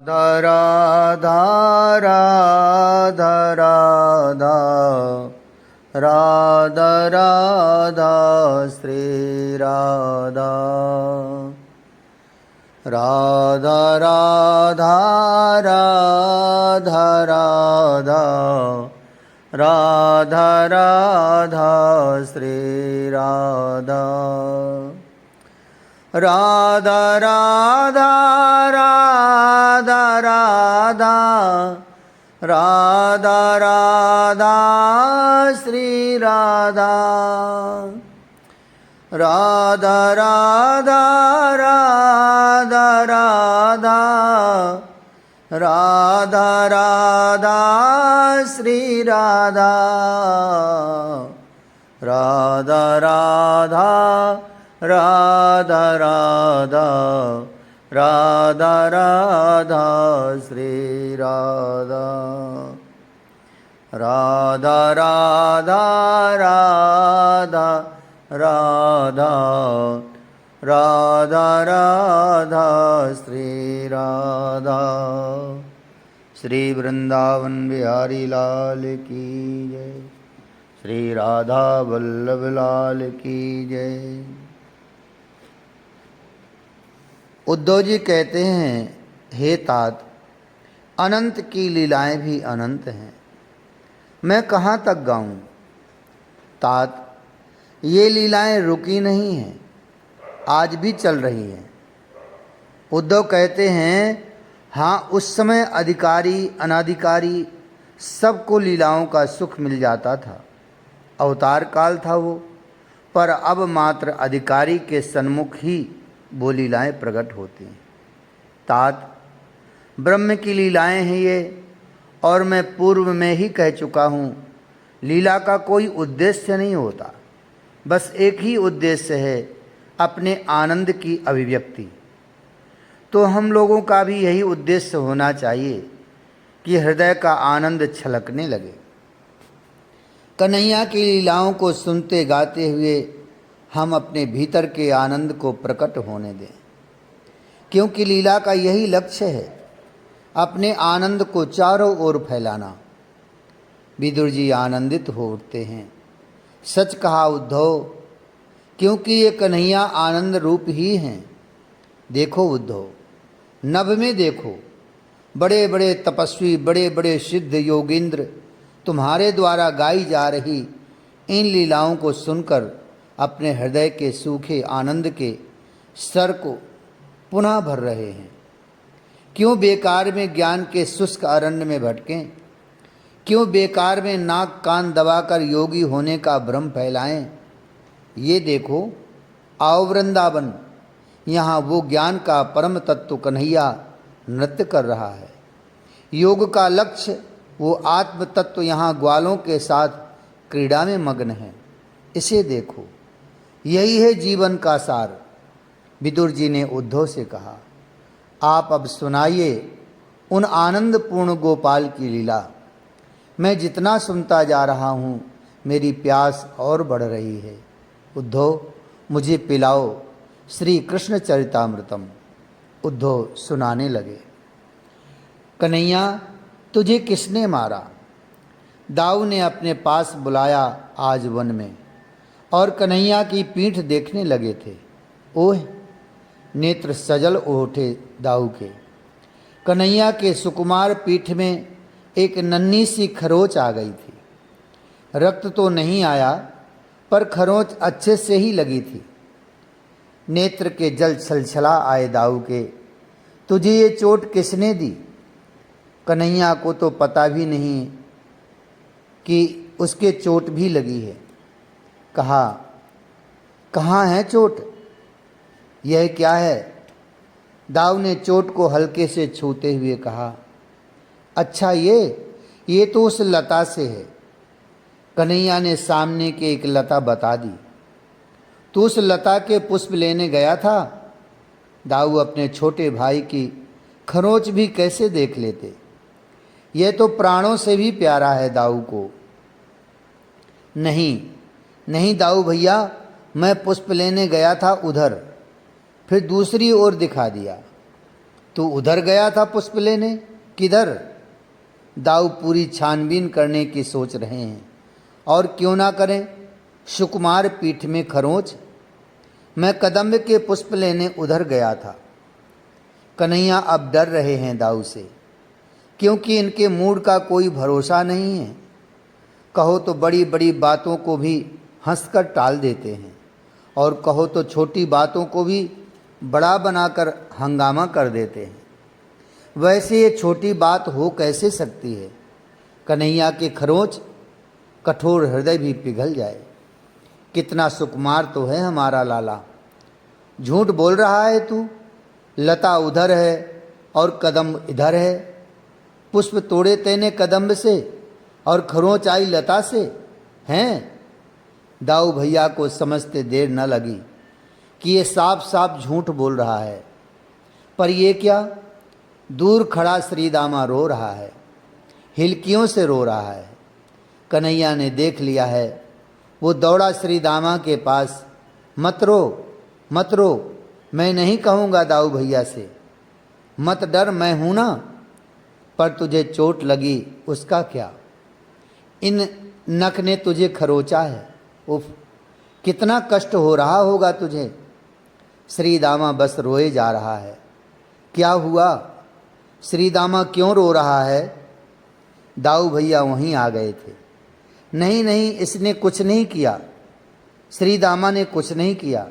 राधा राधा राधा राधा राधा श्री राधा राधा राधा राधा राधा राधा राधा श्री राधा राधा राधा राधा राधा राधा राधा श्री राधा राधा राधा राधा राधा राधा राधा श्री राधा राधा राधा राधा राधा राधा राधा श्री राधा राधा राधा राधा राधा राधा राधा श्री राधा। श्री वृंदावन बिहारी लाल की जय। श्री राधा वल्लभ लाल की जय। उद्धव जी कहते हैं, हे तात, अनंत की लीलाएं भी अनंत हैं, मैं कहाँ तक गाऊं। तात, ये लीलाएं रुकी नहीं हैं, आज भी चल रही हैं। उद्धव कहते हैं, हाँ, उस समय अधिकारी अनाधिकारी सबको लीलाओं का सुख मिल जाता था, अवतार काल था वो, पर अब मात्र अधिकारी के सन्मुख ही वो लीलाएं प्रकट होती हैं। तात, ब्रह्म की लीलाएं हैं ये, और मैं पूर्व में ही कह चुका हूँ, लीला का कोई उद्देश्य नहीं होता, बस एक ही उद्देश्य है, अपने आनंद की अभिव्यक्ति। तो हम लोगों का भी यही उद्देश्य होना चाहिए कि हृदय का आनंद छलकने लगे। कन्हैया की लीलाओं को सुनते गाते हुए हम अपने भीतर के आनंद को प्रकट होने दें, क्योंकि लीला का यही लक्ष्य है, अपने आनंद को चारों ओर फैलाना। विदुर जी आनंदित हो उठते हैं। सच कहा उद्धव, क्योंकि ये कन्हैया आनंद रूप ही हैं। देखो उद्धव, नभ में देखो, बड़े बड़े तपस्वी, बड़े बड़े सिद्ध योगींद्र तुम्हारे द्वारा गाई जा रही इन लीलाओं को सुनकर अपने हृदय के सूखे आनंद के स्तर को पुनः भर रहे हैं। क्यों बेकार में ज्ञान के शुष्क अरण्य में भटकें, क्यों बेकार में नाक कान दबाकर योगी होने का भ्रम फैलाएं। ये देखो, आओ वृंदावन, यहाँ वो ज्ञान का परम तत्व कन्हैया नृत्य कर रहा है। योग का लक्ष्य वो आत्म तत्व यहाँ ग्वालों के साथ क्रीड़ा में मग्न है। इसे देखो, यही है जीवन का सार। विदुर जी ने उद्धव से कहा, आप अब सुनाइए उन आनंदपूर्ण गोपाल की लीला। मैं जितना सुनता जा रहा हूँ, मेरी प्यास और बढ़ रही है। उद्धव, मुझे पिलाओ श्री कृष्ण चरितामृतम। उद्धव सुनाने लगे। कन्हैया, तुझे किसने मारा? दाऊ ने अपने पास बुलाया आज वन में, और कन्हैया की पीठ देखने लगे थे। ओह, नेत्र सजल उठे दाऊ के। कन्हैया के सुकुमार पीठ में एक नन्ही सी खरोच आ गई थी। रक्त तो नहीं आया, पर खरोच अच्छे से ही लगी थी। नेत्र के जल छलछला आए दाऊ के। तुझे ये चोट किसने दी? कन्हैया को तो पता भी नहीं कि उसके चोट भी लगी है। कहा, कहाँ है चोट? यह क्या है? दाऊ ने चोट को हल्के से छूते हुए कहा, अच्छा, ये तो उस लता से है। कन्हैया ने सामने के एक लता बता दी। तू उस लता के पुष्प लेने गया था? दाऊ अपने छोटे भाई की खरोंच भी कैसे देख लेते। यह तो प्राणों से भी प्यारा है दाऊ को। नहीं नहीं दाऊ भैया, मैं पुष्प लेने गया था उधर, फिर दूसरी ओर दिखा दिया। तू उधर गया था पुष्प लेने, किधर? दाऊ पूरी छानबीन करने की सोच रहे हैं। और क्यों ना करें, सुकुमार पीठ में खरोंच। मैं कदम्ब के पुष्प लेने उधर गया था। कन्हैया अब डर रहे हैं दाऊ से, क्योंकि इनके मूड का कोई भरोसा नहीं है। कहो तो बड़ी बड़ी बातों को भी हंसकर टाल देते हैं, और कहो तो छोटी बातों को भी बड़ा बनाकर हंगामा कर देते हैं। वैसे ये छोटी बात हो कैसे सकती है? कन्हैया के खरोंच कठोर हृदय भी पिघल जाए। कितना सुकुमार तो है हमारा लाला। झूठ बोल रहा है तू। लता उधर है और कदम्ब इधर है। पुष्प तोड़े तेने कदम्ब से और खरोंच आई लता से हैं। दाऊ भैया को समझते देर न लगी कि ये साफ साफ झूठ बोल रहा है। पर ये क्या, दूर खड़ा श्रीदामा रो रहा है, हिलकियों से रो रहा है। कन्हैया ने देख लिया है। वो दौड़ा श्रीदामा के पास। मत रो, मत रो, मैं नहीं कहूँगा दाऊ भैया से। मत डर, मैं हूँ ना। पर तुझे चोट लगी उसका क्या? इन नख ने तुझे खरोचा है। उफ, कितना कष्ट हो रहा होगा तुझे। श्रीदामा बस रोए जा रहा है। क्या हुआ? श्रीदामा क्यों रो रहा है? दाऊ भैया वहीं आ गए थे। नहीं नहीं, इसने कुछ नहीं किया। श्रीदामा ने कुछ नहीं किया,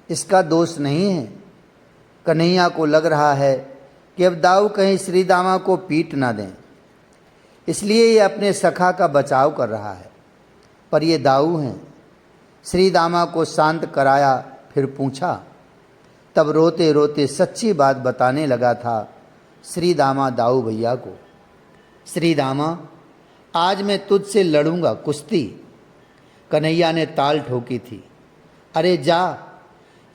इसका दोष नहीं है। कन्हैया को लग रहा है कि अब दाऊ कहीं श्रीदामा को पीट ना दें, इसलिए ये अपने सखा का बचाव कर रहा है। पर ये दाऊ हैं। श्रीदामा को शांत कराया, फिर पूछा। तब रोते रोते सच्ची बात बताने लगा था श्रीदामा दाऊ भैया को। श्रीदामा, आज मैं तुझसे लड़ूंगा कुश्ती। कन्हैया ने ताल ठोकी थी। अरे जा,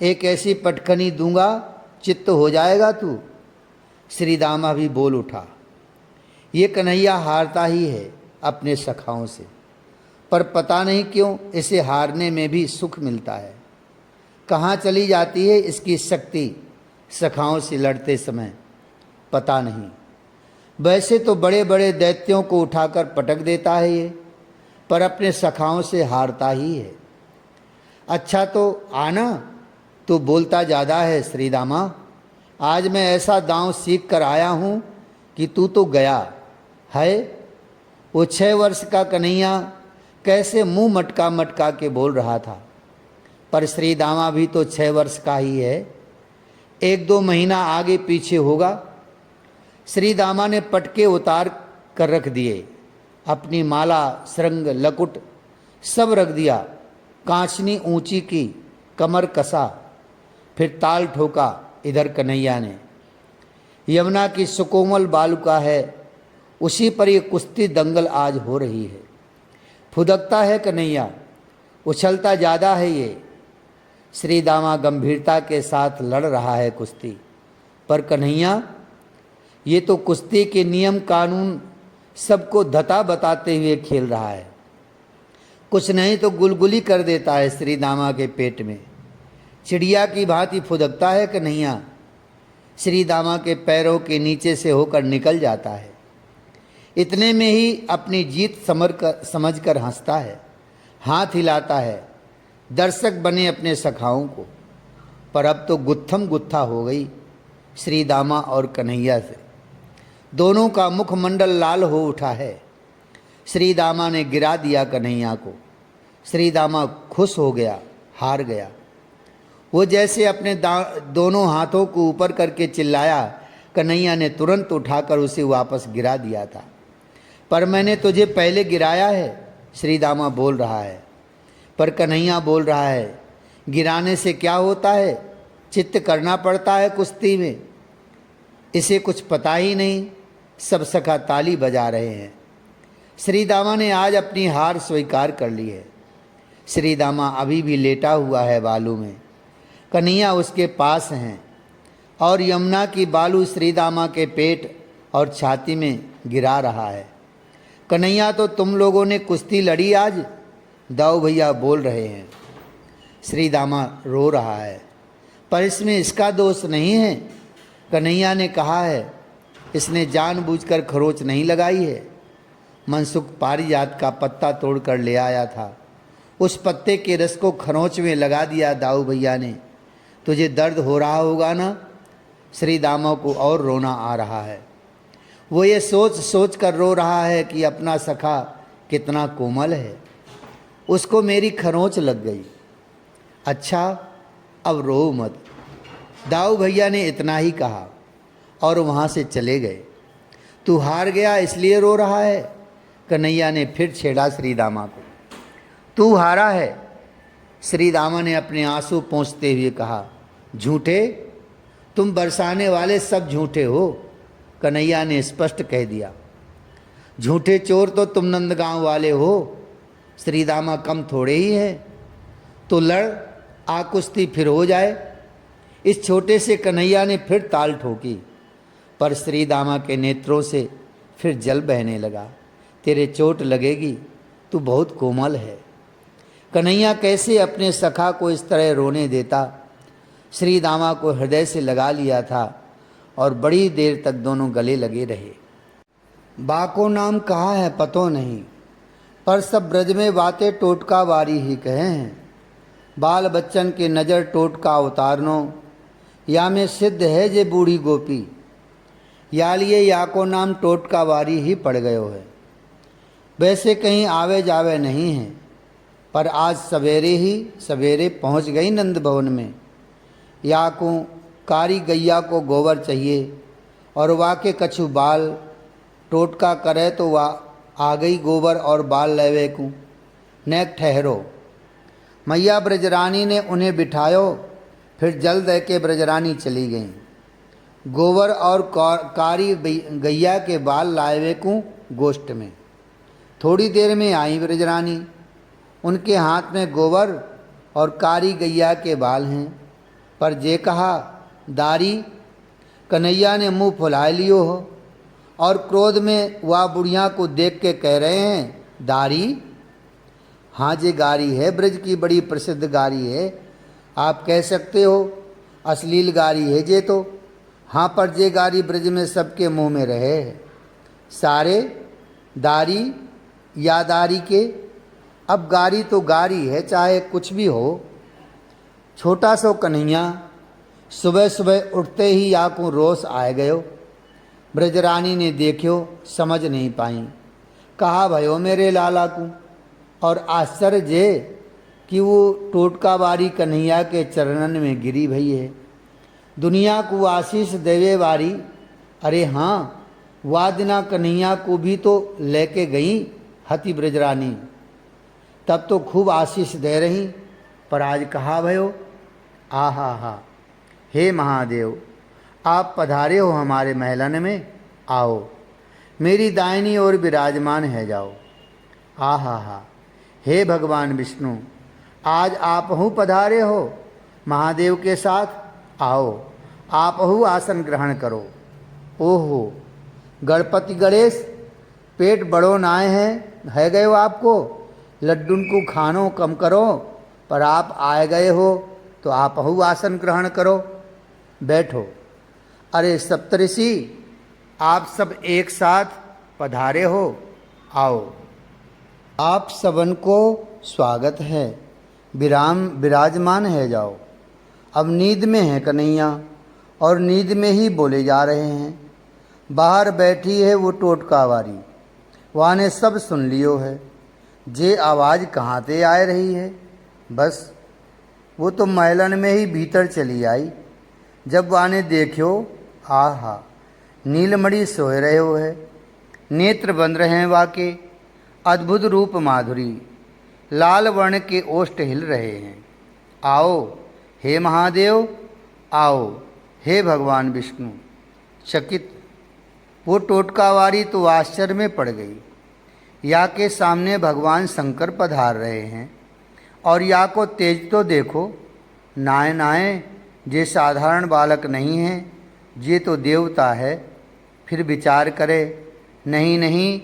एक ऐसी पटखनी दूंगा चित्त हो जाएगा तू। श्रीदामा भी बोल उठा। ये कन्हैया हारता ही है अपने सखाओं से, पर पता नहीं क्यों इसे हारने में भी सुख मिलता है। कहाँ चली जाती है इसकी शक्ति सखाओं से लड़ते समय, पता नहीं। वैसे तो बड़े बड़े दैत्यों को उठाकर पटक देता है ये, पर अपने सखाओं से हारता ही है। अच्छा तो आना, तू बोलता ज़्यादा है श्रीदामा। आज मैं ऐसा दांव सीख कर आया हूँ कि तू तो गया है। वो 6 वर्ष का कन्हैया कैसे मुंह मटका मटका के बोल रहा था, पर श्रीदामा भी तो 6 वर्ष का ही है। 1-2 महीना आगे पीछे होगा। श्रीदामा ने पटके उतार कर रख दिए। अपनी माला, श्रृंग, लकुट सब रख दिया। कांचनी ऊंची की, कमर कसा, फिर ताल ठोका। इधर कन्हैया ने। यमुना की सुकोमल बालुका है, उसी पर ये कुश्ती दंगल आज हो रही है। फुदकता है कन्हैया, उछलता ज़्यादा है ये। श्रीदामा गंभीरता के साथ लड़ रहा है कुश्ती, पर कन्हैया ये तो कुश्ती के नियम कानून सबको धता बताते हुए खेल रहा है। कुछ नहीं तो गुलगुली कर देता है श्रीदामा के पेट में। चिड़िया की भांति फुदकता है कन्हैया। श्रीदामा के पैरों के नीचे से होकर निकल जाता है। इतने में ही अपनी जीत समझकर हंसता है, हाथ हिलाता है। दर्शक बने अपने सखाओं को। पर अब तो गुत्थम गुत्था हो गई श्रीदामा और कन्हैया से। दोनों का मुखमंडल लाल हो उठा है। श्रीदामा ने गिरा दिया कन्हैया को। श्रीदामा खुश हो गया, हार गया। वो जैसे अपने दोनों हाथों को ऊपर करके चिल्लाया, कन्हैया ने तुरंत उठाकर उसे वापस गिरा दिया था। पर मैंने तुझे पहले गिराया है, श्रीदामा बोल रहा है। पर कन्हैया बोल रहा है, गिराने से क्या होता है, चित्त करना पड़ता है कुश्ती में। इसे कुछ पता ही नहीं। सब सखा ताली बजा रहे हैं। श्रीदामा ने आज अपनी हार स्वीकार कर ली है। श्रीदामा अभी भी लेटा हुआ है बालू में। कन्हैया उसके पास हैं और यमुना की बालू श्रीदामा के पेट और छाती में गिरा रहा है। कन्हैया, तो तुम लोगों ने कुश्ती लड़ी आज, दाऊ भैया बोल रहे हैं। श्रीदामा रो रहा है, पर इसमें इसका दोष नहीं है। कन्हैया ने कहा है, इसने जानबूझकर खरोच नहीं लगाई है। मनसुख पारिजात का पत्ता तोड़कर ले आया था, उस पत्ते के रस को खरोंच में लगा दिया दाऊ भैया ने। तुझे दर्द हो रहा होगा ना? श्री दामा को और रोना आ रहा है। वो ये सोच सोच कर रो रहा है कि अपना सखा कितना कोमल है, उसको मेरी खरोंच लग गई। अच्छा, अब रो मत। दाऊ भैया ने इतना ही कहा और वहाँ से चले गए। तू हार गया इसलिए रो रहा है? कन्हैया ने फिर छेड़ा श्री दामा को। तू हारा है, श्री दामा ने अपने आंसू पोंछते हुए कहा। झूठे, तुम बरसाने वाले सब झूठे हो, कन्हैया ने स्पष्ट कह दिया। झूठे चोर तो तुम नंदगांव वाले हो, श्री दामा कम थोड़े ही है। तो लड़, आ कुश्ती फिर हो जाए। इस छोटे से कन्हैया ने फिर ताल ठोकी, पर श्री दामा के नेत्रों से फिर जल बहने लगा। तेरे चोट लगेगी, तू बहुत कोमल है। कन्हैया कैसे अपने सखा को इस तरह रोने देता? श्री दामा को हृदय से लगा लिया था और बड़ी देर तक दोनों गले लगे रहे। बाको नाम कहा है पतो नहीं, पर सब ब्रज में बातें टोटका वारी ही कहे हैं। बाल बच्चन के नज़र टोटका उतारनो, या में सिद्ध है जे बूढ़ी गोपी। या लिए या को नाम टोटका वारी ही पड़ गयो है। वैसे कहीं आवे जावे नहीं है, पर आज सवेरे पहुंच गई नंद भवन में। या को कारी गैया को गोबर चाहिए और वा के कछु बाल। टोटका करे तो वाह आ गई गोबर और बाल लेवे को। नेक ठहरो। मैया ब्रजरानी ने उन्हें बिठायो, फिर जल दे के ब्रजरानी चली गईं। गोबर और कारी गैया के बाल लावे को गोष्ठ में। थोड़ी देर में आई ब्रजरानी, उनके हाथ में गोबर और कारी गैया के बाल हैं। पर जे कहा दारी, कन्हैया ने मुंह फुला लियो हो और क्रोध में वह बुढ़िया को देख के कह रहे हैं, दारी? हाँ, जे गारी है, ब्रज की बड़ी प्रसिद्ध गारी है, आप कह सकते हो अश्लील गारी है जे तो। हाँ, पर जे गारी ब्रज में सबके मुंह में रहे है। सारे दारी या दारी के, अब गारी तो गारी है, चाहे कुछ भी हो। छोटा सो कन्हैया सुबह सुबह उठते ही या को रोष आए गयो। ब्रजरानी ने देखियो, समझ नहीं पाई। कहा भयो मेरे लाला को, और आश्चर्य जे कि वो टोटका वारी कन्हैया के चरणन में गिरी भई है। दुनिया को आशीष देवे वारी, अरे हाँ, वादिना कन्हैया को भी तो लेके गई हति ब्रजरानी, तब तो खूब आशीष दे रही, पर आज कहा भयो। आहा हा, हे महादेव, आप पधारे हो हमारे महलन में, आओ मेरी दाहिनी ओर विराजमान है जाओ। आहा हा, हे भगवान विष्णु, आज आप हूँ पधारे हो महादेव के साथ, आओ आप हूँ आसन ग्रहण करो। ओहो गणपति गणेश, पेट बड़ो नाए है गए हो आपको, लड्डून को खानो कम करो, पर आप आए गए हो तो आप हूँ आसन ग्रहण करो, बैठो। अरे सप्तऋषि, आप सब एक साथ पधारे हो, आओ। आप सबन को स्वागत है, विराजमान है जाओ। अब नींद में है कन्हैया और नींद में ही बोले जा रहे हैं। बाहर बैठी है वो टोटका वारी, वहाँ ने सब सुन लियो है। जे आवाज़ कहाँ से आ रही है? बस वो तो महलन में ही भीतर चली आई। जब वाने देखियो, आहा, नीलमणि सोए रहे हो है, नेत्र बंद रहे हैं वाके, अद्भुत रूप माधुरी, लाल वर्ण के ओष्ठ हिल रहे हैं। आओ हे महादेव, आओ हे भगवान विष्णु। चकित वो टोटकावारी तो आश्चर्य में पड़ गई। या के सामने भगवान शंकर पधार रहे हैं और या को तेज तो देखो, नाय नाय, जे साधारण बालक नहीं है, ये तो देवता है। फिर विचार करे, नहीं नहीं,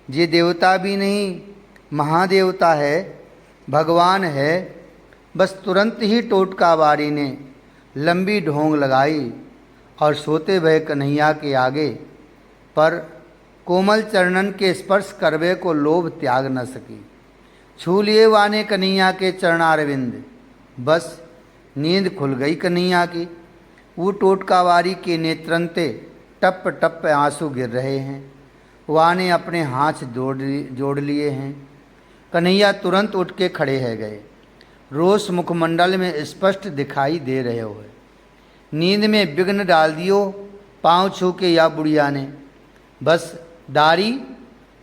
ये देवता भी नहीं, महादेवता है, भगवान है। बस तुरंत ही टोटकावारी ने लंबी ढोंग लगाई और सोते भय कन्हैया के आगे, पर कोमल चरणन के स्पर्श करवे को लोभ त्याग न सकी। छू लिए वाने कन्हैया के चरणारविंद, बस नींद खुल गई कन्हैया की। वो टोटकावारी के नेत्रंते टप टप आंसू गिर रहे हैं। वाने अपने हाथ जोड़ लिए हैं। कन्हैया तुरंत उठ के खड़े है गए। रोष मुखमंडल में स्पष्ट दिखाई दे रहे हुए। नींद में विघ्न डाल दियो पाँव छू के या बुढ़िया ने। बस दाढ़ी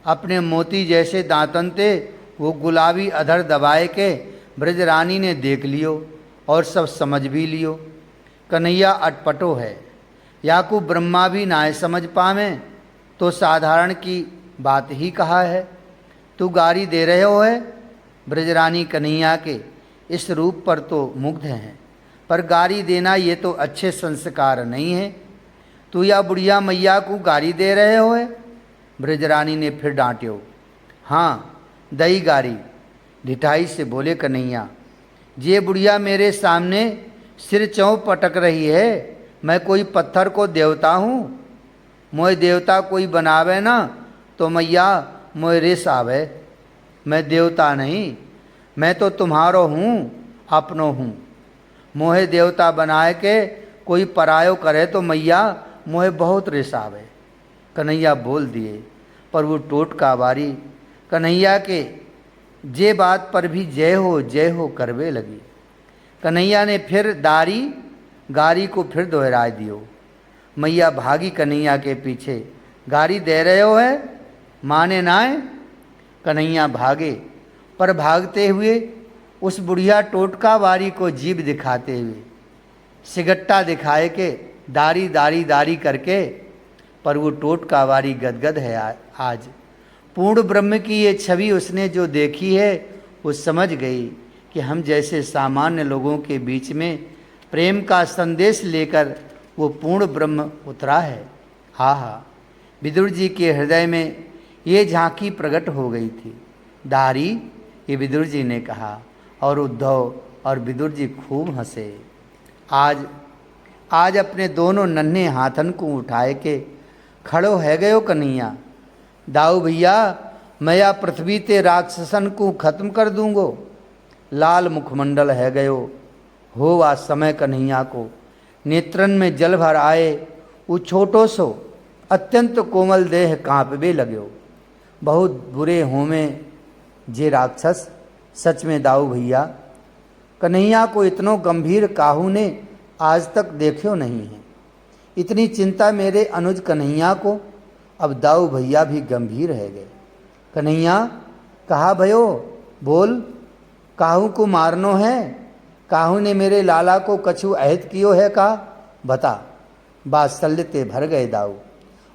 अपने मोती जैसे दांतन थे वो गुलाबी अधर दबाए के ब्रजरानी ने देख लियो और सब समझ भी लियो। कन्हैया अटपटो है, याकू ब्रह्मा भी नाय समझ पावे तो साधारण की बात ही कहा है। तू गारी दे रहे हो है। ब्रजरानी कन्हैया के इस रूप पर तो मुग्ध हैं, पर गारी देना ये तो अच्छे संस्कार नहीं है। तू या बुढ़िया मैया को गारी दे रहे हो है। ब्रजरानी ने फिर डांट्यो। हाँ दई गारी, ढिठाई से बोले कन्हैया। ये बुढ़िया मेरे सामने सिर चौं पटक रही है। मैं कोई पत्थर को देवता हूँ? मोय देवता कोई बनावे ना तो मैया मोय रिस आवे। मैं देवता नहीं, मैं तो तुम्हारो हूँ, अपनो हूँ। मोहे देवता बनाए के कोई परायो करे तो मैया मोहे बहुत रिस आवे। कन्हैया बोल दिए, पर वो टोटकावारी कन्हैया के जे बात पर भी जय हो करवे लगी। कन्हैया ने फिर दारी गारी को फिर दोहरा दियो। मैया भागी कन्हैया के पीछे। गारी दे रहे हो है, माने नाय। कन्हैया भागे, पर भागते हुए उस बुढ़िया टोटकावारी को जीभ दिखाते हुए, सिगट्टा दिखाए के दारी दारी दारी करके। पर वो टोटकावारी गदगद है आज। पूर्ण ब्रह्म की ये छवि उसने जो देखी है वो समझ गई कि हम जैसे सामान्य लोगों के बीच में प्रेम का संदेश लेकर वो पूर्ण ब्रह्म उतरा है। हाँ हाँ, विदुर जी के हृदय में ये झांकी प्रकट हो गई थी। दारी, ये विदुर जी ने कहा, और उद्धव और विदुर जी खूब हंसे। आज अपने दोनों नन्हे हाथन को उठाए के खड़ो है गयो कन्हैया। दाऊ भैया, मैं या पृथ्वी ते राक्षसन को खत्म कर दूंगो। लाल मुखमंडल है गयो हो वा समय कन्हैया को। नेत्रन में जल भर आए वो छोटो सो अत्यंत कोमल देह कांपबे लगो। बहुत बुरे होमे जे राक्षस, सच में दाऊ भैया। कन्हैया को इतनो गंभीर काहू ने आज तक देखो नहीं है। इतनी चिंता मेरे अनुज कन्हैया को। अब दाऊ भैया भी गंभीर है गए। कन्हैया कहा भयो, बोल, काहू को मारनो है? काहू ने मेरे लाला को कछु अहित कियो है का? बता। बात्सल्य ते भर गए दाऊ।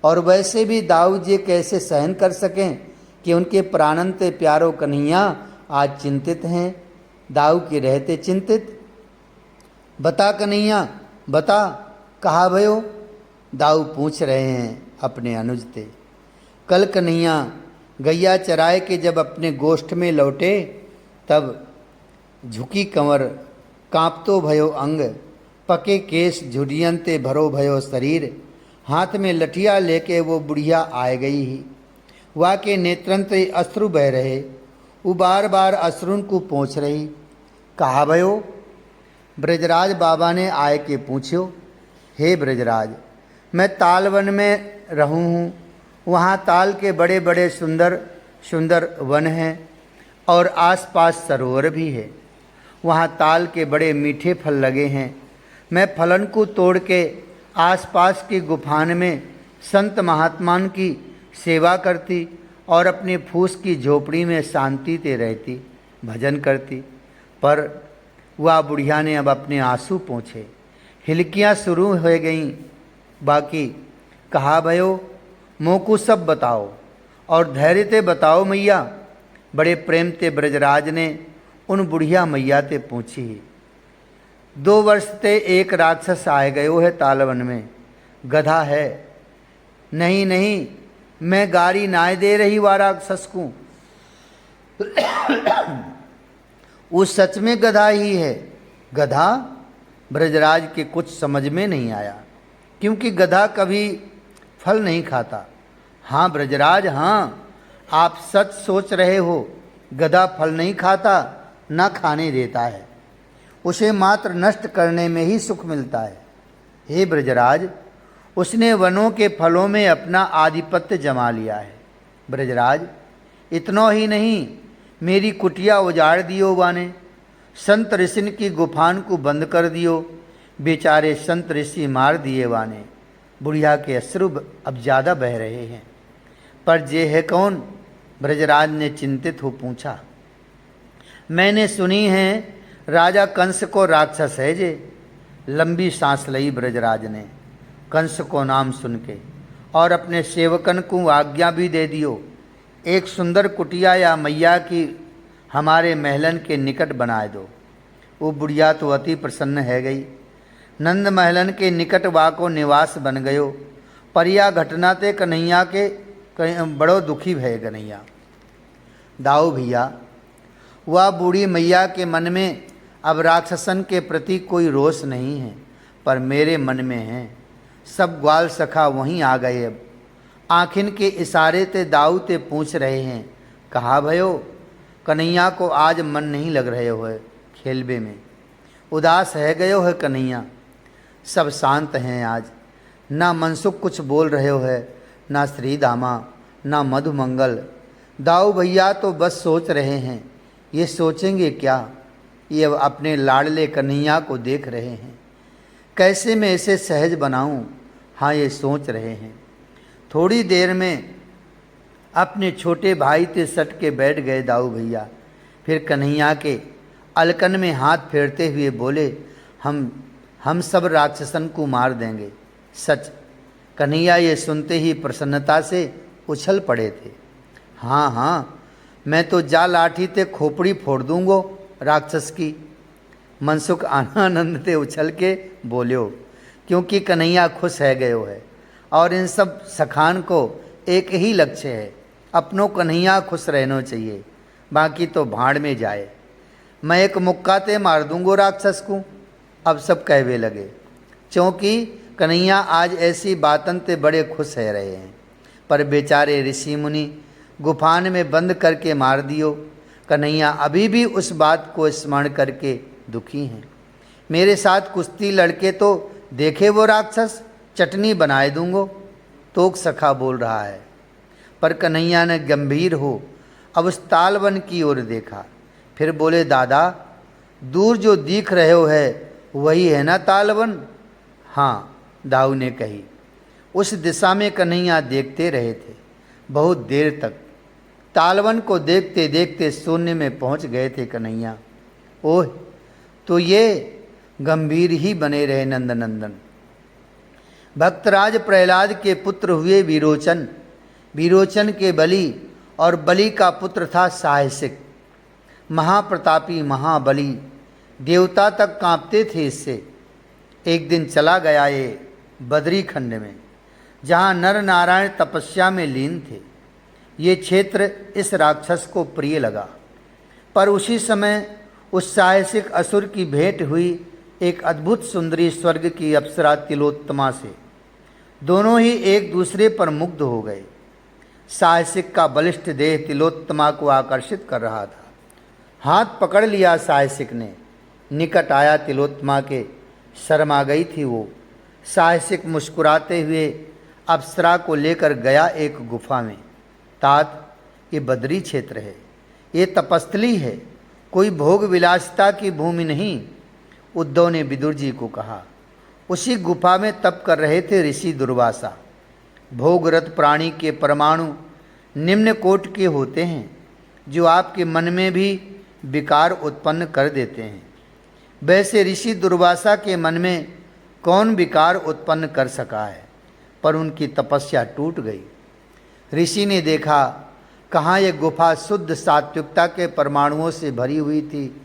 और वैसे भी दाऊ जी कैसे सहन कर सकें कि उनके प्राणंते प्यारो कन्हैया आज चिंतित हैं, दाऊ के रहते चिंतित। बता कन्हैया बता, कहा भयो? दाऊ पूछ रहे हैं अपने अनुज ते। कल कन्हैया गैया चराए के जब अपने गोष्ठ में लौटे, तब झुकी कंवर, कांपतो भयो अंग, पके केस झुरियंते भरो भयो शरीर। हाथ में लठिया लेके वो बुढ़िया आए गई ही। वा के नेत्रंते अश्रु बह रहे। वो बार बार अश्रुन को पोंछ रही। कहा भयो? ब्रजराज बाबा ने आए के पूछ्यो। हे ब्रजराज, मैं तालवन में रहूं हूँ। वहाँ ताल के बड़े बड़े सुंदर सुंदर वन हैं और आसपास सरोवर भी है। वहाँ ताल के बड़े मीठे फल लगे हैं। मैं फलन को तोड़ के आसपास की गुफान में संत महात्मान की सेवा करती और अपने फूस की झोपड़ी में शांति से रहती, भजन करती। पर वह बुढ़िया ने अब अपने आंसू पोंछे। हिलकियाँ शुरू हो गईं। बाकी कहा भयो, मोको सब बताओ और धैर्य ते बताओ मैया। बड़े प्रेम ते ब्रजराज ने उन बुढ़िया मैया ते पूछी। 2 वर्ष ते एक राक्षस आए गयो है तालवन में, गधा है। नहीं नहीं, मैं गारी नाय दे रही वा राक्षस को। वो सच में गधा ही है। गधा? ब्रजराज के कुछ समझ में नहीं आया। क्योंकि गधा कभी फल नहीं खाता। हाँ ब्रजराज, हाँ, आप सच सोच रहे हो। गधा फल नहीं खाता, न खाने देता है, उसे मात्र नष्ट करने में ही सुख मिलता है। हे ब्रजराज, उसने वनों के फलों में अपना आधिपत्य जमा लिया है। ब्रजराज, इतना ही नहीं, मेरी कुटिया उजाड़ दियो वाने, संत ऋषि की गुफान को बंद कर दियो। बेचारे संत ऋषि मार दिए वाने। बुढ़िया के अश्रु अब ज़्यादा बह रहे हैं। पर जे है कौन? ब्रजराज ने चिंतित हो पूछा। मैंने सुनी है राजा कंस को राक्षस है जे। लंबी सांस लई ब्रजराज ने कंस को नाम सुन के, और अपने सेवकन को आज्ञा भी दे दियो, एक सुंदर कुटिया या मैया की हमारे महलन के निकट बनाए दो। वो बुढ़िया तो अति प्रसन्न है गई। नंद महलन के निकट वाको निवास बन गयो। पर यह घटना ते कन्हैया के बड़ो दुखी भय कन्हैया। दाऊ भैया, वह बूढ़ी मैया के मन में अब राक्षसन के प्रति कोई रोष नहीं है, पर मेरे मन में है। सब ग्वाल सखा वहीं आ गए। अब आँखिन के इशारे ते दाऊ ते पूछ रहे हैं, कहा भयो? कन्हैया को आज मन नहीं लग रहे हो खेलबे में, उदास है गयो है कन्हैया। सब शांत हैं आज, ना मनसुख कुछ बोल रहे हो है, ना श्री दामा, ना मधुमंगल। दाऊ भैया तो बस सोच रहे हैं। ये सोचेंगे क्या? ये अपने लाडले कन्हैया को देख रहे हैं, कैसे मैं इसे सहज बनाऊं। हाँ, ये सोच रहे हैं। थोड़ी देर में अपने छोटे भाई से सट के बैठ गए दाऊ भैया। फिर कन्हैया के अलकन में हाथ फेरते हुए बोले, हम सब राक्षसन को मार देंगे। सच? कन्हैया ये सुनते ही प्रसन्नता से उछल पड़े थे। हाँ हाँ, मैं तो जा लाठी ते खोपड़ी फोड़ दूंगो राक्षस की। मनसुख आनंद ते उछल के बोल्यो, क्योंकि कन्हैया खुश है गयो है, और इन सब सखान को एक ही लक्ष्य है, अपनों कन्हैया खुश रहना चाहिए, बाकी तो भाड़ में जाए। मैं एक मुक्का ते मार दूंगो राक्षस को। अब सब कहवे लगे, क्योंकि कन्हैया आज ऐसी बातन ते बड़े खुश है रहे हैं। पर बेचारे ऋषि मुनि गुफान में बंद करके मार दियो। कन्हैया अभी भी उस बात को स्मरण करके दुखी हैं। मेरे साथ कुश्ती लड़के तो देखे वो राक्षस, चटनी बनाए दूंगो। तोक सखा बोल रहा है। पर कन्हैया ने गंभीर हो अब उस तालवन की ओर देखा। फिर बोले, दादा, दूर जो दिख रहे हो है वही है ना तालवन? हाँ, दाऊ ने कही। उस दिशा में कन्हैया देखते रहे थे बहुत देर तक। तालवन को देखते देखते शून्य में पहुंच गए थे कन्हैया। ओह, तो ये गंभीर ही बने रहे नंदनंदन। भक्तराज प्रहलाद के पुत्र हुए विरोचन, विरोचन के बलि, और बलि का पुत्र था साहसिक। महाप्रतापी महाबली, देवता तक कांपते थे इससे। एक दिन चला गया ये बद्री खंड में, जहाँ नर नारायण तपस्या में लीन थे। ये क्षेत्र इस राक्षस को प्रिय लगा। पर उसी समय उस साहसिक असुर की भेंट हुई एक अद्भुत सुंदरी स्वर्ग की अप्सरा तिलोत्तमा से। दोनों ही एक दूसरे पर मुग्ध हो गए। साहसिक का बलिष्ठ देह तिलोत्तमा को आकर्षित कर रहा था। हाथ पकड़ लिया साहसिक ने, निकट आया तिलोत्तमा के। शर्मा गई थी वो। साहसिक मुस्कुराते हुए अप्सरा को लेकर गया एक गुफा में। तात, ये बद्री क्षेत्र है, ये तपस्थली है, कोई भोग विलासिता की भूमि नहीं। उद्धव ने विदुर जी को कहा। उसी गुफा में तप कर रहे थे ऋषि दुर्वासा। भोगरत प्राणी के परमाणु निम्न कोटि के होते हैं, जो आपके मन में भी विकार उत्पन्न कर देते हैं। वैसे ऋषि दुर्वासा के मन में कौन विकार उत्पन्न कर सका है, पर उनकी तपस्या टूट गई। ऋषि ने देखा कहाँ ये गुफा शुद्ध सात्विकता के परमाणुओं से भरी हुई थी,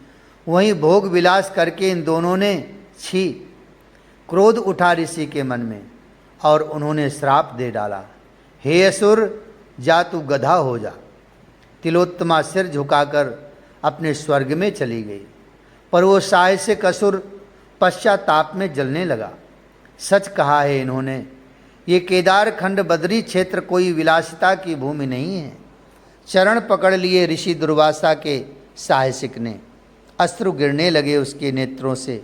वहीं भोग विलास करके इन दोनों ने छी। क्रोध उठा ऋषि के मन में और उन्होंने श्राप दे डाला, हे असुर, जा तू गधा हो जा। तिलोत्तमा सिर झुकाकर अपने स्वर्ग में चली गई। पर वो साहसिक असुर पश्चाताप में जलने लगा। सच कहा है इन्होंने। ये केदार खंड बद्री क्षेत्र कोई विलासिता की भूमि नहीं है। चरण पकड़ लिए ऋषि दुर्वासा के साहसिक ने। अश्रु गिरने लगे उसके नेत्रों से,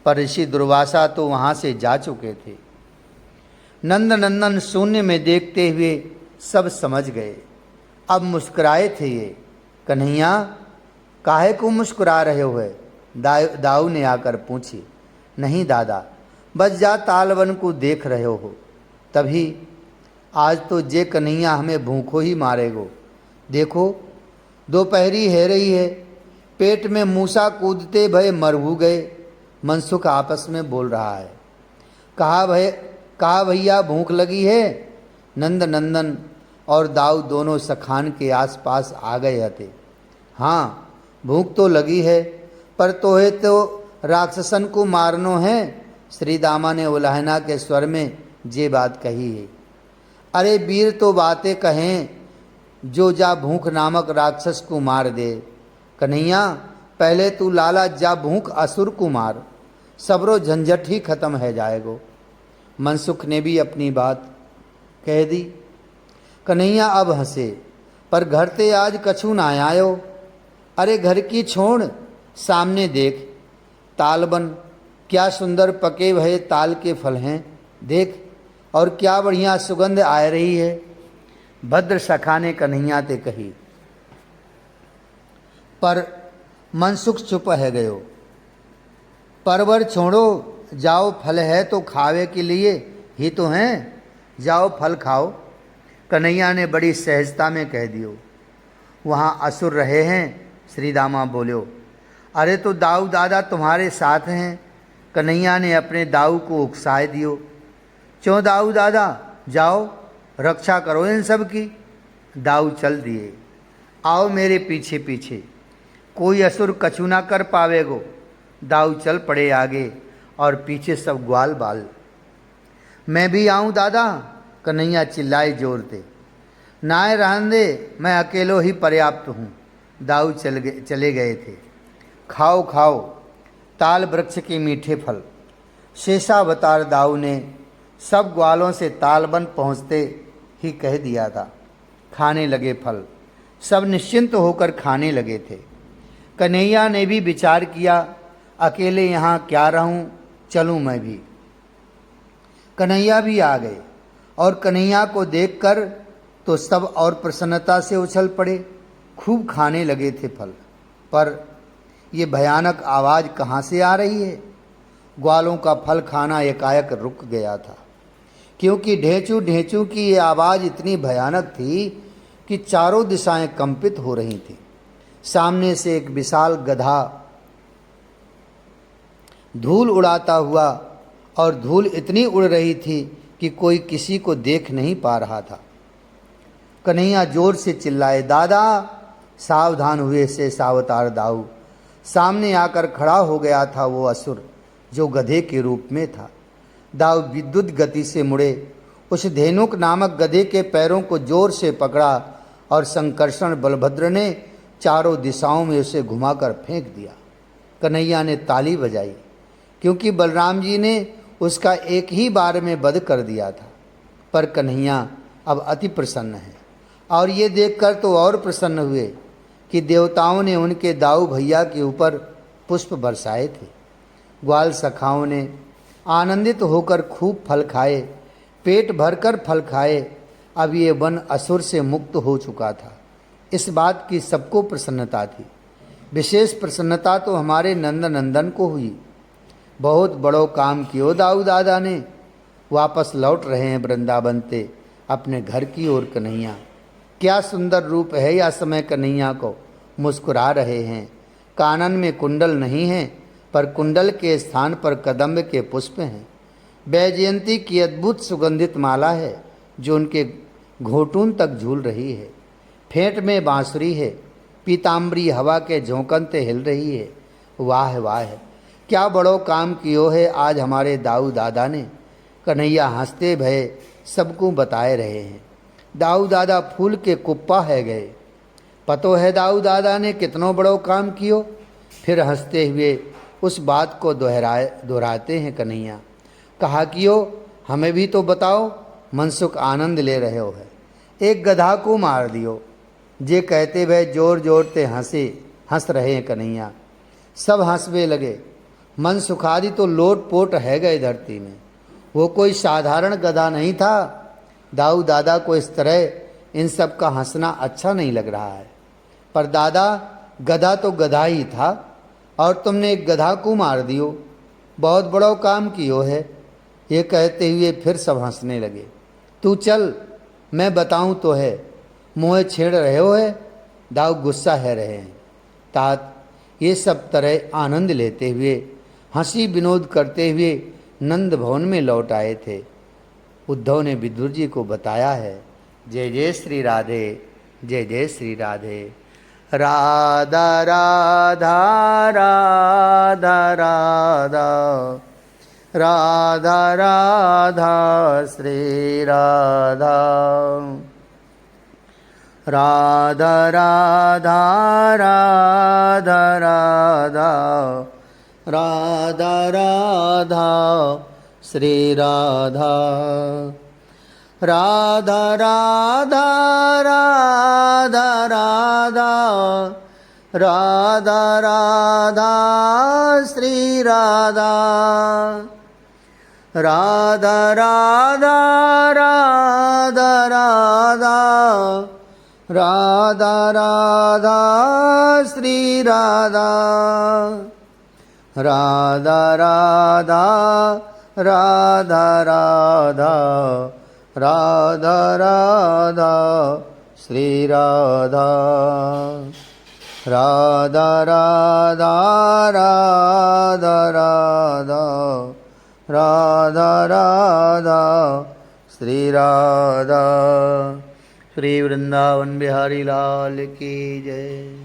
पर ऋषि दुर्वासा तो वहाँ से जा चुके थे। नंद नंदन शून्य में देखते हुए सब समझ गए। अब मुस्कुराए थे ये। कन्हैया, काहे को मुस्कुरा रहे हो? दाऊ ने आकर पूछी। नहीं दादा, बस जा तालवन को देख रहे हो। तभी आज तो जे कन्हैया हमें भूखो ही मारेगो। देखो दोपहरी है रही है, पेट में मूसा कूदते भय मरहू गए। मनसुख आपस में बोल रहा है। कहा भैया भूख लगी है? नंद नंदन और दाऊ दोनों सखान के आसपास आ गए थे। हाँ भूख तो लगी है, पर तोहे तो राक्षसन को मारनो है। श्री दामा ने उलाहना के स्वर में ये बात कही है। अरे वीर तो बातें कहें, जो जा भूख नामक राक्षस को मार दे। कन्हैया पहले तू लाला जा भूख असुर को मार, सबरो झंझट ही खत्म है जाएगो। मनसुख ने भी अपनी बात कह दी। कन्हैया अब हंसे, पर घर ते आज कछु ना आयो। अरे घर की छोड़, सामने देख तालबन, क्या सुंदर पके भये ताल के फल हैं। देख और क्या बढ़िया सुगंध आ रही है। भद्र सखा ने कन्हैया ते कही, पर मनसुख चुप है गयो। परवर छोड़ो, जाओ फल है तो खावे के लिए ही तो हैं, जाओ फल खाओ। कन्हैया ने बड़ी सहजता में कह दियो। वहाँ असुर रहे हैं। श्री दामा बोलो, अरे तो दाऊ दादा तुम्हारे साथ हैं। कन्हैया ने अपने दाऊ को उकसाए दियो। क्यों दाऊ दादा, जाओ रक्षा करो इन सब की। दाऊ चल दिए। आओ मेरे पीछे पीछे, कोई असुर कछु ना कर पावेगो। दाऊ चल पड़े आगे और पीछे सब ग्वाल बाल। मैं भी आऊँ दादा, कन्हैया चिल्लाए जोर से। नाय रहने दे, मैं अकेलो ही पर्याप्त हूँ। दाऊ चले गए थे। खाओ खाओ ताल वृक्ष के मीठे फल। शेषावतार दाऊ ने सब ग्वालों से तालबन पहुँचते ही कह दिया था। खाने लगे फल, सब निश्चिंत होकर खाने लगे थे। कन्हैया ने भी विचार किया, अकेले यहाँ क्या रहूँ, चलूँ मैं भी। कन्हैया भी आ गए और कन्हैया को देखकर तो सब और प्रसन्नता से उछल पड़े। खूब खाने लगे थे फल, पर ये भयानक आवाज़ कहाँ से आ रही है? ग्वालों का फल खाना एकाएक रुक गया था, क्योंकि ढेंचू ढेंचू की ये आवाज़ इतनी भयानक थी कि चारों दिशाएं कंपित हो रही थीं। सामने से एक विशाल गधा धूल उड़ाता हुआ, और धूल इतनी उड़ रही थी कि कोई किसी को देख नहीं पा रहा था। कन्हैया जोर से चिल्लाए, दादा! सावधान हुए से सावतार दाऊ। सामने आकर खड़ा हो गया था वो असुर जो गधे के रूप में था। दाऊ विद्युत गति से मुड़े, उस धेनुक नामक गधे के पैरों को जोर से पकड़ा और संकर्षण बलभद्र ने चारों दिशाओं में उसे घुमाकर फेंक दिया। कन्हैया ने ताली बजाई, क्योंकि बलराम जी ने उसका एक ही बार में वध कर दिया था। पर कन्हैया अब अति प्रसन्न है, और ये देखकर तो और प्रसन्न हुए कि देवताओं ने उनके दाऊ भैया के ऊपर पुष्प बरसाए थे। ग्वाल सखाओं ने आनंदित होकर खूब फल खाए, पेट भरकर फल खाए। अब ये वन असुर से मुक्त हो चुका था, इस बात की सबको प्रसन्नता थी। विशेष प्रसन्नता तो हमारे नंद नंदन को हुई। बहुत बड़ो काम कियो दाऊ दादा ने। वापस लौट रहे हैं वृंदावन से अपने घर की ओर कन्हैया। क्या सुंदर रूप है या समय कन्हैया को। मुस्कुरा रहे हैं। कानन में कुंडल नहीं है, पर कुंडल के स्थान पर कदम्ब के पुष्प हैं। वैजयंती की अद्भुत सुगंधित माला है जो उनके घोटून तक झूल रही है। फेंट में बांसुरी है, पीताम्बरी हवा के झोंकनते हिल रही है। वाह वाह, क्या बड़ो काम कियो है आज हमारे दाऊ दादा ने। कन्हैया हंसते भये सबको बताए रहे हैं। दाऊ दादा फूल के कुप्पा है गए। पतो है दाऊ दादा ने कितनो बड़ो काम कियो। फिर हंसते हुए उस बात को दोहराते हैं कन्हैया। कहा कियो हमें भी तो बताओ, मनसुख आनंद ले रहे हो है। एक गधा को मार दियो, जे कहते वह जोर जोर ते हंस रहे हैं कन्हैया। सब हंसवे लगे। मन सुखादि तो लोट पोट है गए धरती में। वो कोई साधारण गधा नहीं था। दाऊ दादा को इस तरह इन सब का हंसना अच्छा नहीं लग रहा है। पर दादा, गधा तो गधा ही था और तुमने एक गधा को मार दियो, बहुत बड़ो काम कियो है। ये कहते हुए फिर सब हंसने लगे। तू चल, मैं बताऊं तो है, मुँह छेड़ रहे हो है। दाऊ गुस्सा है रहे हैं। तात ये सब तरह आनंद लेते हुए, हंसी विनोद करते हुए नंद भवन में लौट आए थे। उद्धव ने विदुर जी को बताया है। जय जय श्री राधे, जय जय श्री राधे। राधा राधा राधा राधा, राधा राधा श्री राधा। राधा राधा राधा राधा, राधा राधा श्री राधा। राधा राधा राधा राधा, राधा राधा श्री राधा। राधा राधा राधा राधा, राधा राधा श्री राधा। राधा राधा राधा राधा, राधा राधा श्री राधा। राधा राधा राधा राधा, राधा राधा श्री राधा। श्री वृंदावन बिहारी लाल की जय।